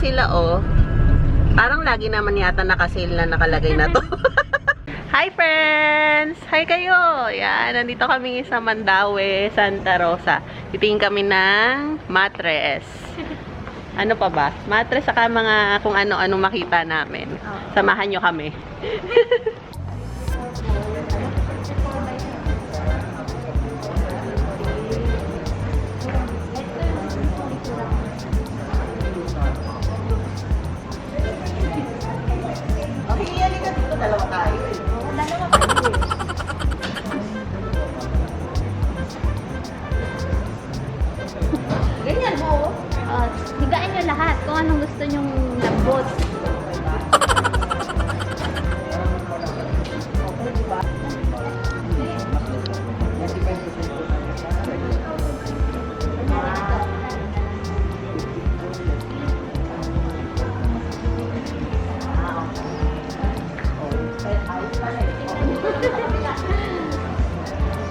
sila, oh. Parang lagi naman yata naka-sale na nakalagay na to. Hi, friends! Hi kayo! Yan, nandito kami sa Mandaue, Santa Rosa. Titingin kami ng mattress. Ano pa ba? Mattress, saka mga kung ano-ano makita namin. Samahan nyo kami. Okay, yan ka dito. Dalawa tayo. Dalawa tayo. Ganyan mo. Higaan nyo lahat kung anong gusto nyong lambot.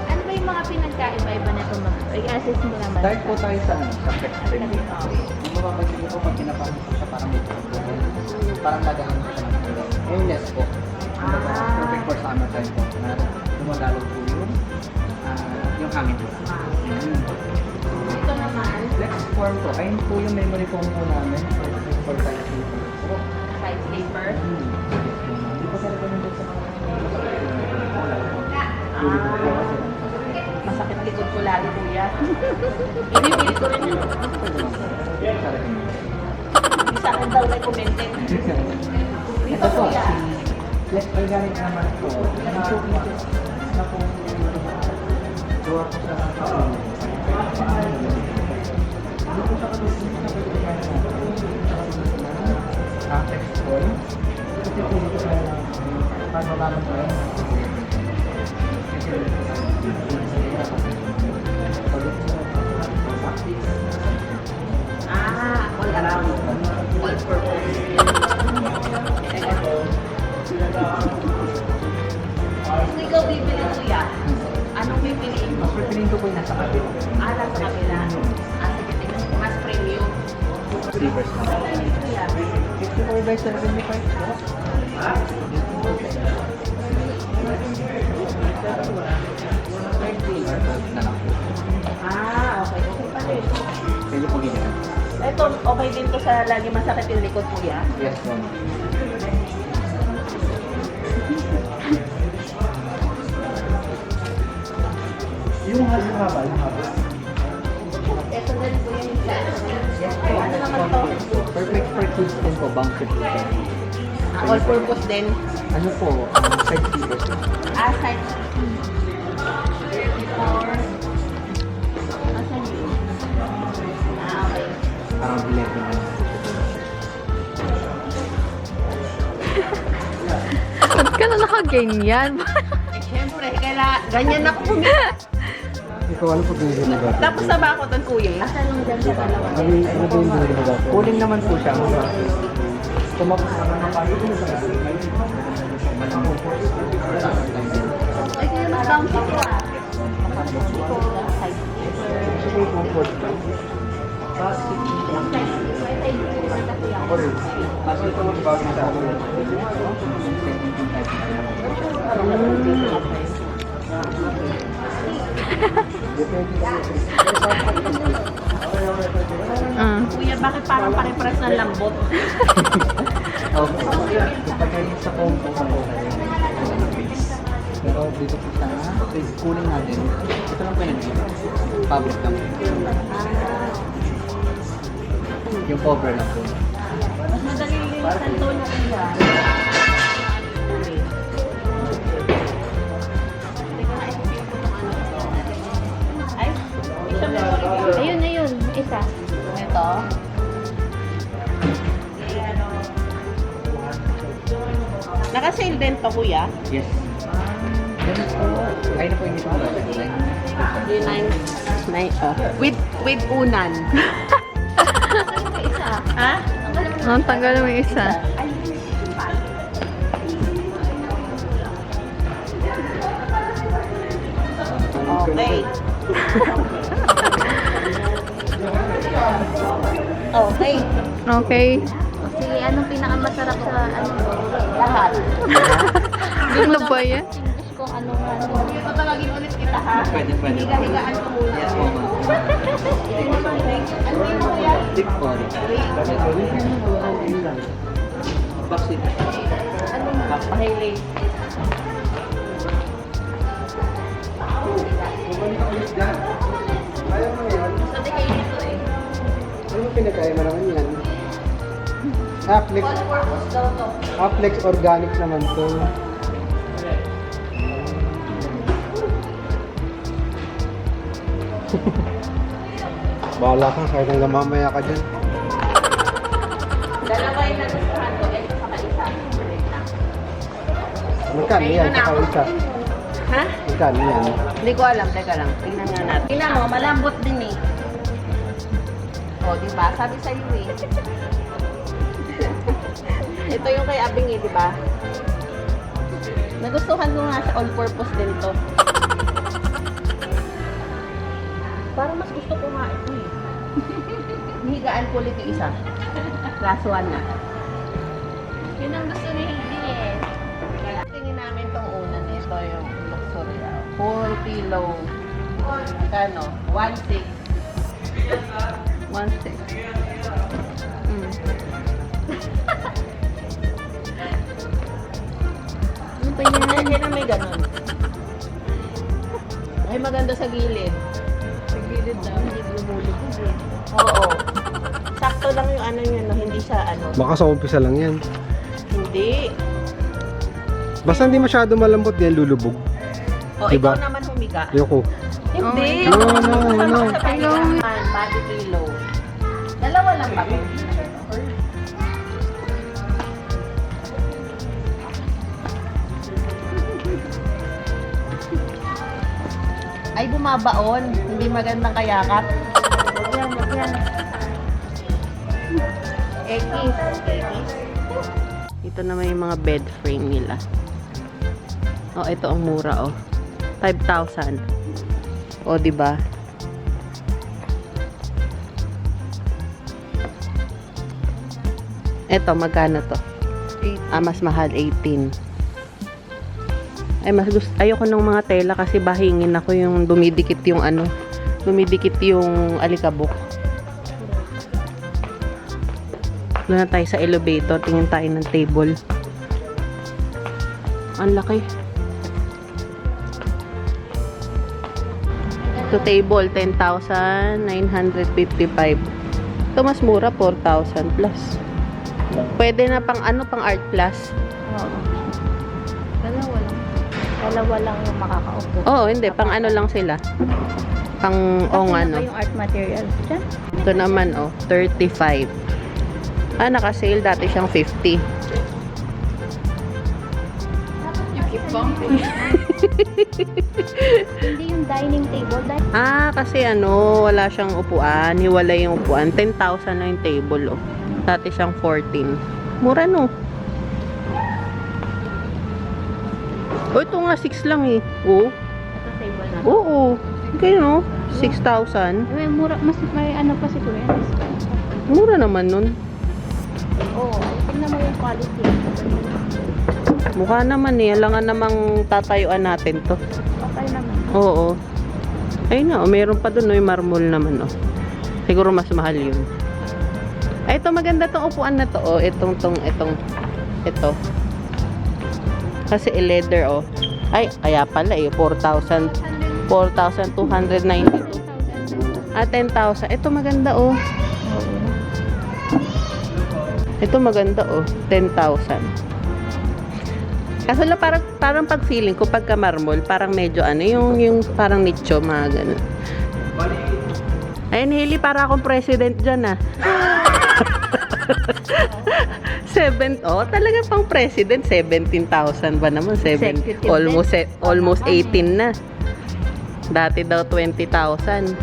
Ano ba yung mga pinagkaiba-iba na ito? I-assess mo naman. Dahil po tayo sa pet friendly. Kung mapapansin niyo po, pag pinapasok po siya, parang may tubo. Parang lagaan po siya ng tubo. Airless po. Perfect for summer time po. Na lumalalo po yung hangin po. Ito naman. Flex form po. Ayun po yung memory foam po namin. For side sleeper po. Side sleeper. Hindi po sa recommended sa mga tulog po kasi. Masakit likod ko lalo, kuya. Ibibili ko rin yun. Hindi sa akin daw recommended. Ito po, si organic naman po. Na po gawa ko sa kapatid. Hindi po sa kapatid sa text call. Kasi po dito sa pagbabaman ko yun. All around. All purpose. Kung ikaw bibili, kuya, anong pipiliin mo? Mas pipiliin ko po yung nasa kapatid. Nasa kabila. Sige, tingnan ko. Mas premium. Sleepers na. Kuya. 54 by 75 po. Na lang po. Okay. Okay pa rin. Pwede po ganyan. Ito, okay din to sa lagi masakit yung likod, kuya. Yes, ma'am. Yung haba. Ito na rin, kuya, yung ano naman to? Perfect for kids din po, bouncy po siya. All purpose din. Ano po, side sleepers. Side. Asan yun? Okay. Parang bilet na lang. Ba't ka na nakaganyan? Siyempre, ganyan ako bumili. Ikaw, ano po din yung nagawa? Tapos na ba ako doon, kuya? Asan yung dyan sa dalawa? Ano po yung nagawa? Cooling naman po siya. Tumapos naman ang payo. Ay, kaya mas bouncy ko ah. Ito yung comfort ba? Ako rin. Mas ito yung bagay sa ako. Kuya, bakit parang pare-pares ng lambot? Okay. Kapag kayo sa comfort ako, pero dito po siya, cooling natin. Ito lang po yun. Fabric lang. Yung cover lang po. Mas madali linisan to na kuya. Ay, isa meron. Ayun. Isa. Ito. Naka-sale din to, kuya. Yes. Yan po. Ay na po yung ito. With unan. Isa. Ha? Ang tanggal mo yung isa. Okay. Okay. Okay. Sige, anong pinakamasarap sa ano? Lahat. Ano ba yan? English kung anong Patawagin ulit kita ha. Pwede. Higa-higaan ko muna. Yes, mama. Ano yun mo yan? Big ball. Baksit. Pahili. So, di kayo nito eh. Ano pinagkaya mo naman yan? Afflex. All purpose daw to. Afflex organic naman to. Bahala ka, kahit hanggang mamaya ka dyan. Dalawa yung nagustuhan ko. Ito sa isa. Wait lang. Magkano yan? Saka isa. Ha? Magkano yan? Hindi ko alam. Teka lang. Tingnan nga natin. Tingnan mo, malambot din eh. O, diba? Sabi sa'yo eh. Ito yung kay Abing eh, diba? Nagustuhan ko nga sa all-purpose din to. Parang mas gusto ko nga ito eh. Higaan ko ulit yung isa. Last one na. Yun ang gusto ni Hailey eh. Tingin namin tong una. Ito yung luxury. Full pillow. Magkano? 1.6. 1.6. Ano pa yun? Yan na may ganun. Ay, maganda sa gilid. Sa gilid daw, hindi bumulog eh. Oo. Sakto lang yung ano yun, no? Hindi siya ano. Baka sa umpisa lang yan. Hindi. Basta hindi masyado malambot yan, lulubog. O, Diba? ikaw naman humiga. Yoko. Hindi. No, no. Sa pahigaan, body pillow. Dalawa lang ba? Ay, bumabaon. Hindi magandang kayakap. Wag yan. Ekis. Ito naman yung mga bed frame nila. Oh, ito ang mura, oh. 5,000. Oh, di ba? Ito, magkano to? Mas mahal, 18. Ay, mas gusto, ayoko ng mga tela kasi bahingin ako yung dumidikit yung alikabok. Doon na tayo sa elevator, tingin tayo ng table. Ang laki. Ito table, 10,955. Ito mas mura, 4,000 plus. Pwede na pang pang art plus. Oo. Dalawa lang yung makakaupo. Oo, hindi, pang lang sila. Pang Ano ba yung art materials dyan? Ito naman, 35. Naka-sale. Dati siyang 50. Hindi yung dining table. Kasi wala siyang upuan. Hiwalay yung upuan. 10,000 na yung table, Dati siyang 14. Mura, no? Ito nga, 6 lang, eh. Oo. Ito table na. Oo. Okay, no? 6,000. May mura, mas may pa siguro yan. Mura naman nun. Oo, tingnan mo yung quality. Mukha naman, eh. Alangan namang tatayuan natin to. Okay naman. Oo. Ayun na, meron pa dun, yung marmol naman, Siguro mas mahal yun. Ay, ito maganda tong upuan na to, Ito. Kasi leather, Ay, kaya pala, 4,292. 10,000. Ito maganda, Ito maganda, 10,000. Kaso lang parang pag feeling ko pagka marmol, parang medyo yung parang nicho, mga ganun. Ayun, Hailey, para akong president dyan, 7, talaga pang president, 17,000 ba naman? Executive Almost 18 na. Dati daw 20,000.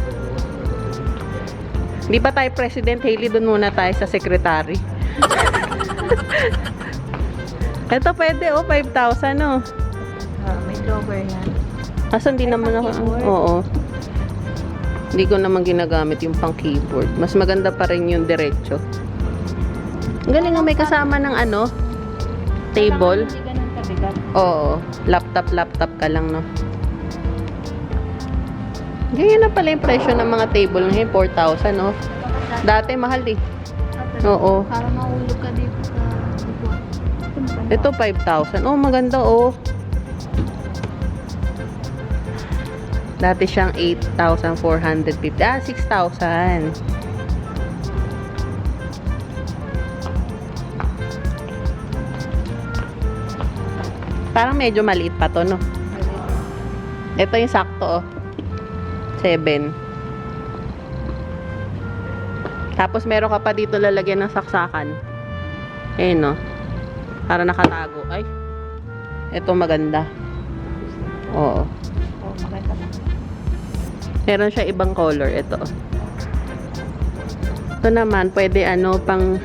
Hindi pa tayo president, Hailey, doon muna tayo sa secretary. Ito pwede, 5,000, May drawer yan. Kaso hindi naman ako, oo. Hindi ko naman ginagamit yung pang keyboard. Mas maganda pa rin yung diretso. Ang galing nga may kasama ng ano, table. Hindi ganun kabigat. Oo, laptop ka lang, no? Ganyan na pala yung presyo ng mga table ngayon, 4,000, no? Dati mahal eh. Oo. Para mahulog ka dito sa upuan. Ito 5,000. Oh, maganda oh. Dati siyang 8,450. Ah, 6,000. Parang medyo maliit pa to, no? Ito yung sakto, oh. 7. Tapos meron ka pa dito lalagyan ng saksakan. Ayun, no? Para nakatago. Ay. Ito maganda. Oo. Oh, maganda na. Meron siya ibang color. Ito. Ito naman, pwede ano, pang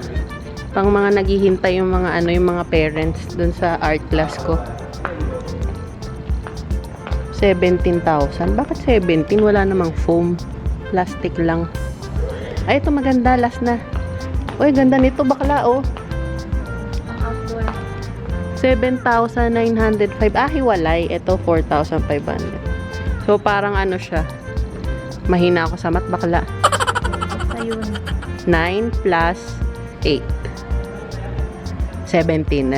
mga naghihintay yung mga ano, yung mga parents dun sa art class ko. 17,000. Bakit 17? Wala namang foam. Plastic lang. Ay, ito maganda. Last na. Uy, ganda nito bakla, oh. Ang outdoor. 7,905. Ah, hiwalay. Ito, 4,500. So, parang ano siya. Mahina ako sa mat, bakla. Basta yun. 9 plus 8. 17.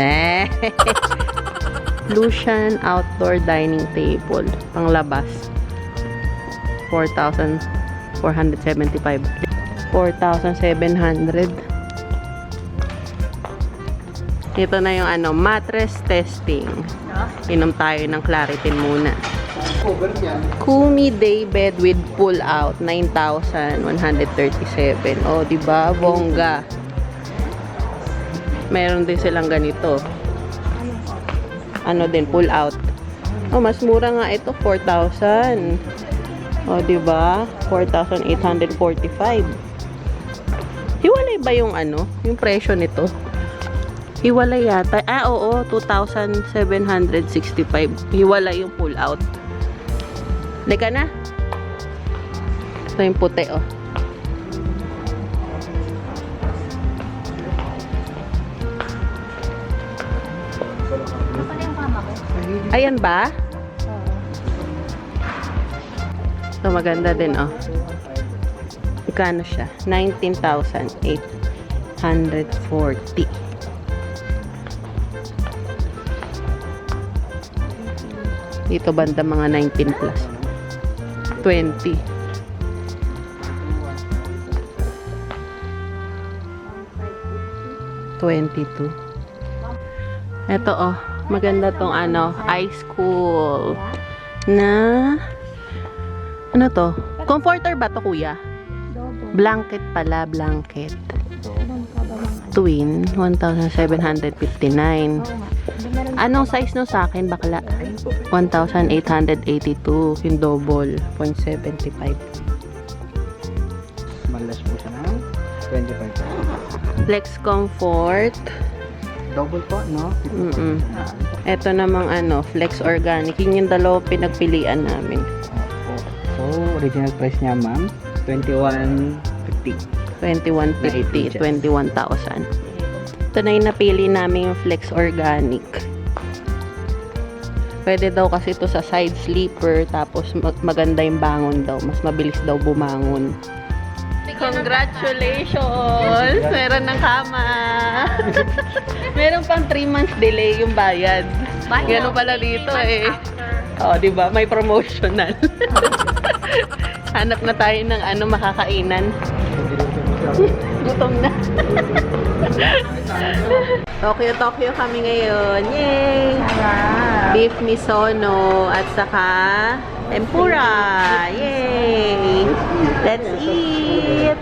Lucian outdoor dining table. Panglabas. 4,475. 4,700. Ito na yung ano, mattress testing. Inom tayo ng Claritin muna. Cover yan. Kumi day bed with pull out 9,137. Oh, di ba? Bongga. Meron din silang ganito. Ano din, pull out. Oh, mas mura nga ito, 4,000. Oh, di ba? 4,845. Hiwalay ba yung ano, yung presyo nito? Hiwalay yata. Ah, oo, 2,765. Hiwalay yung pull out. Lika na. Ito yung puti, oh. Nasaan yung kama ko? Ayan ba? Oo. Ito maganda din, oh. Ikano siya? 19,840. Dito banda mga 19 plus. 20. $22. Ito, oh. Maganda tong ano, ice cool. Na, ano to? Comforter ba to, kuya? Double. Blanket pala, blanket. Anong ka ba mga ano? Twin, 1,759. Oo nga. Hindi meron Anong size no sa akin, bakla? 1,882. Yung double, 0.75. Malas po siya ng 25. Flex Comfort. Double po, no? Mm-mm. Ito namang ano, Flex Organic. Yun yung dalawa pinagpilian namin. So, original price niya, ma'am, 2150. 2150, 21,000. Ito na yung napili namin yung Flex Organic. Pwede daw kasi ito sa side sleeper, tapos maganda yung bangon daw. Mas mabilis daw bumangon. Congratulations! Meron ng kama! Meron pang 3 months delay yung bayad. Ganun pala dito eh. Oh, di ba? May promotional. Hanap na tayo ng ano makakainan. Gutom na. Tokyo kami ngayon. Yay! Beef misono at saka tempura. Yay! Let's eat!